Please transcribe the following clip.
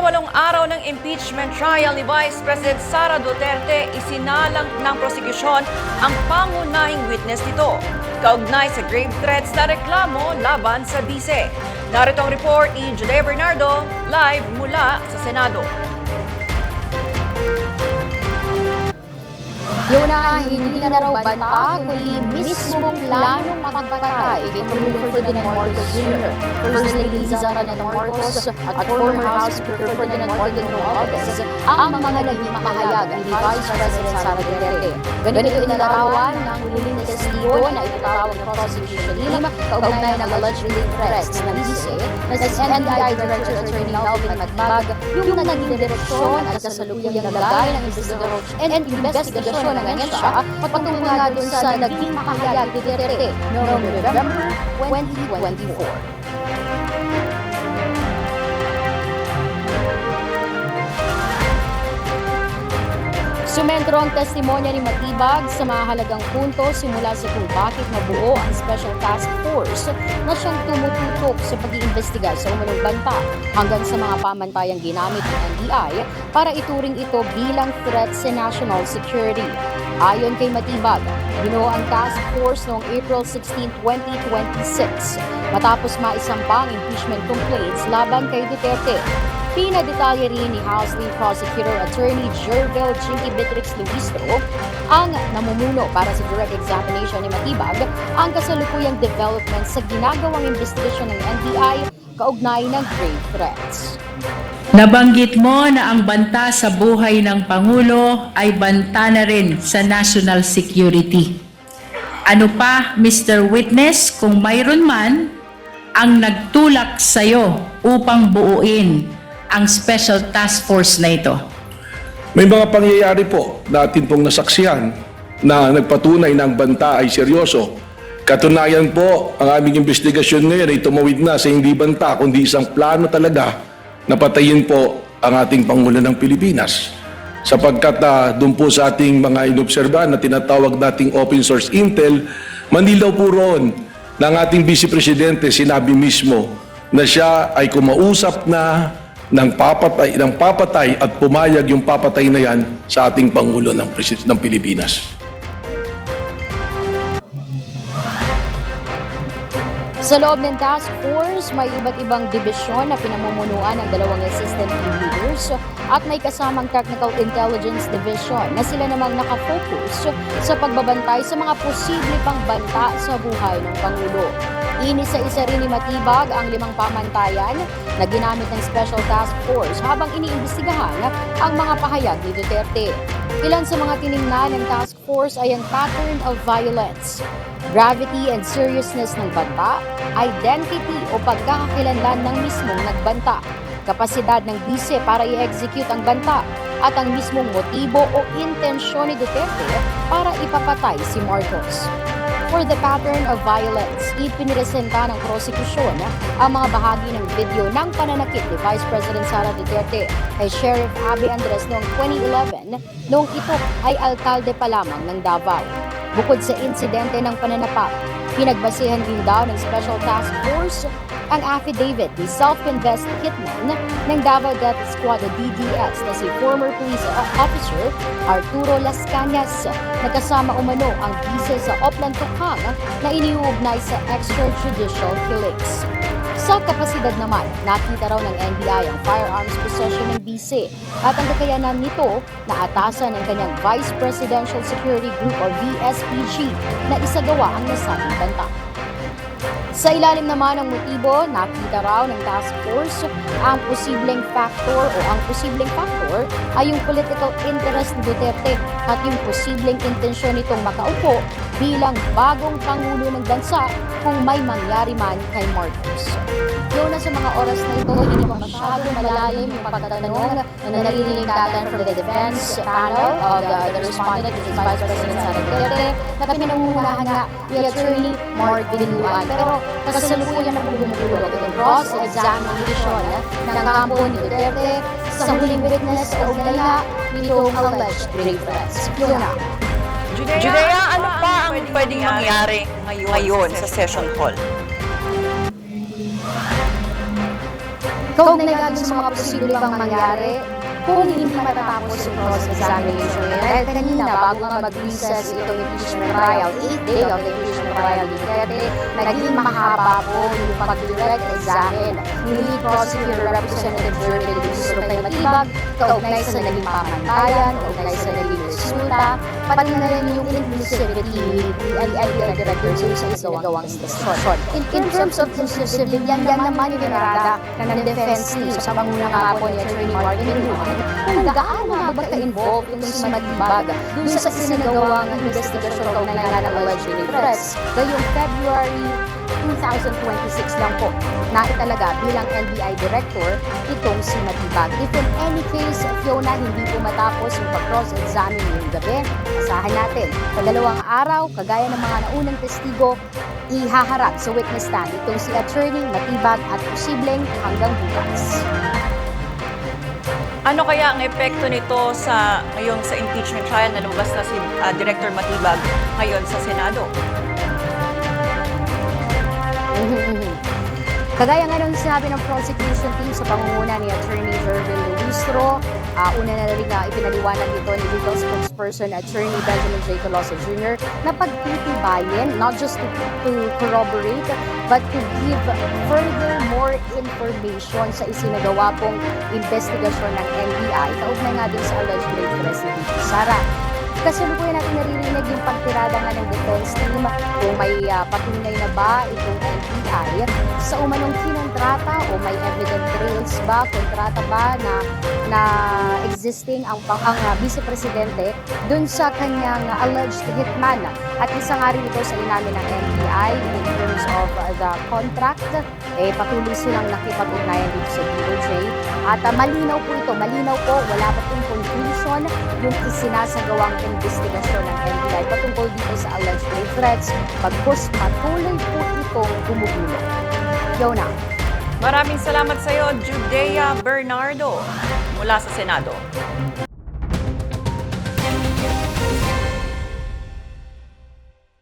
Ikawalong araw ng impeachment trial ni Vice President Sara Duterte, isinalang ng prosekusyon ang pangunahing witness nito, kaugnay sa grave threats na reklamo laban sa bise. Narito ang report ni Judea Bernardo, live mula sa Senado. Yun na, hindi na raw banta, kundi mismo planong magpatay kay Pangulong Ferdinand Marcos Jr., First Lady Sara Marcos at former House Speaker Ferdinand Martin Romualdez ang mga naging mahayag ni Vice President Sara Duterte. Ganito inilarawan ng huling testigo na itatawag ng prosecution team kaugnay ng alleged threats na bise na si NBI Director Attorney Melvin Matbag, yung naging direksyon at kasalukuyang naglagay ng investigasyon ng ganyan siya patungo nga dun sa naging mahayag ni Duterte noong November 2024. Sumentro ang testimonya ni Matibag sa mahalagang punto simula sa kung bakit mabuo ang Special Task Force na siyang tumututok sa pag-iimbestiga sa umunong banta hanggang sa mga pamantayang ginamit ng NBI para ituring ito bilang threat sa national security. Ayon kay Matibag, binuo ang task force noong April 16, 2026 matapos maisampang impeachment complaints laban kay Duterte. Pinadetalye rin ni House Lead Prosecutor Attorney Jervil Jinky Beatrix Luistro ang namumuno para sa direct examination ni Matibag ang kasalukuyang development sa ginagawang investigasyon ng NBI kaugnay ng grave threats. Nabanggit mo na ang banta sa buhay ng Pangulo ay banta na rin sa national security. Ano pa, Mr. Witness, kung mayroon man ang nagtulak sa iyo upang buuin ang Special Task Force na ito? May mga pangyayari po natin pong nasaksihan na nagpatunay na ang banta ay seryoso. Katunayan po, ang aming investigasyon ngayon ay tumawid na sa hindi banta kundi isang plano talaga na patayin po ang ating Pangulo ng Pilipinas. Sapagkat doon po sa ating mga inobserbahan na tinatawag nating open source intel, manilaw po roon ng ating Vice Presidente, sinabi mismo na siya ay kumausap na ng papatay at pumayag yung papatay na yan sa ating Pangulo ng Pilipinas. Sa loob ng task force, may iba't ibang dibisyon na pinamumunuan ng dalawang assistant team leaders at may kasamang Technical Intelligence Division na sila namang nakafocus sa pagbabantay sa mga posible pang banta sa buhay ng Pangulo. Inisa-isa rin ni Matibag ang 5 pamantayan na ginamit ng Special Task Force habang iniimbestigahan ang mga pahayag ni Duterte. Ilan sa mga tiningnan ng task force ay ang pattern of violence, gravity and seriousness ng banta, identity o pagkakakilanlan ng mismong nagbanta, kapasidad ng bise para i-execute ang banta, at ang mismong motibo o intensyon ni Duterte para ipapatay si Marcos. For the pattern of violence, ipiniresenta ng prosekusyon ang mga bahagi ng video ng pananakit ni Vice President Sara Duterte kay Sheriff Abby Andres noong 2011 noong ito ay alkalde pa lamang ng Davao. Bukod sa insidente ng pananapak, pinagbasihan din daw ng Special Task Force ang affidavit ni self-confessed hitman ng Davao Death Squad o DDS na si former police officer Arturo Las Cañas na kasama umano ang bise sa Oplan Tukhang na iniuugnay sa extrajudicial killings. Sa kapasidad naman, nakita raw ng NBI ang firearms possession ng bise at ang kakayanan nito na atasan ng kanyang Vice Presidential Security Group o VSPG na isagawa ang nasabing banta. Sa ilalim naman ng motibo, nakita raw ng task force ang posibleng factor ay yung political interest ni Duterte at yung posibleng intensyon nitong makaupo bilang bagong Pangulo ng bansa kung may mangyari man kay Marcos. Yun na sa mga oras na ito, hindi pa masyado malalim yung pagtatanong na narinig natin from the defense panel of the respondent, which is Vice President Sara Duterte, na pinangungunahan nga ni Attorney Mark Dinuan. Pero kasalukuyan na po gumugulo itong cross-examination ng kampo ni Duterte sa huling witness o nila nitong alleged grave threats. Yun na. Judea, ano pa ang pwedeng mangyari ngayon sa session hall? Kaugnay nga dun sa mga posibleng pang mangyari kung hindi matatapos yung cross-examination. Dahil kanina, bago nga mag-recess itong impeachment trial, 8th day of the impeachment trial, Duterte, naging mahaba po yung pag-direct examine ni Lead Prosecutor Representative Jerry Luistro kay Matibag, kaugnay sa naging pamantayan, kaugnay sa naging resulta, pati na rin yung inclusivity ni PIL Director sa isagawang investisyon. In terms of inclusivity, yan naman yung dinarada ng defense team sa panguna nga po ni Attorney Martin Luan kung gaano nga ba ka-involved itong si Matibag dun sa isinagawang investigasyon kaugnay nga ng alleged threats ngayong February 2026 lang po na italaga bilang NBI Director itong si Matibag. If in any case, Fiona, hindi po matapos yung pag-cross-examine ngayong gabi, asahan natin sa 2 araw, kagaya ng mga naunang testigo, ihaharap sa witness stand itong si Attorney Matibag at posibleng hanggang bukas. Ano kaya ang epekto nito sa ngayon sa impeachment trial na lumabas na si Director Matibag ngayon sa Senado? Kagaya nga nung sinabi ng prosecution team sa pangunguna ni Attorney Jervin Luistro, una na rin ipinaliwanag ito ni legal spokesperson Attorney Benjamin J. Tolosa Jr. na pagtitibayin, not just to corroborate, but to give further more information sa isinagawa pong investigasyon ng NBI kaugnay nga din sa alleged rape threats ni Tito Sara. Kasalukuyan natin naririnig yung pagtirada nga ng defense team kung may patunay na ba itong NBI sa umanong kinontrata o may evident trails ba, kontrata ba na existing ang Vice Presidente dun sa kanyang alleged hitman. At isa nga rin ito sa inamin ng NBI in terms of the contract, patuloy silang nakipag-ugnayan dito sa DOJ. At malinaw po, wala pa pong conclusion yung isinasagawang investigasyon ng NBI patungkol dito sa alleged rape threats, pagkus patuloy po itong gumugulo. Fiona. Maraming salamat sa iyo, Judea Bernardo, mula sa Senado.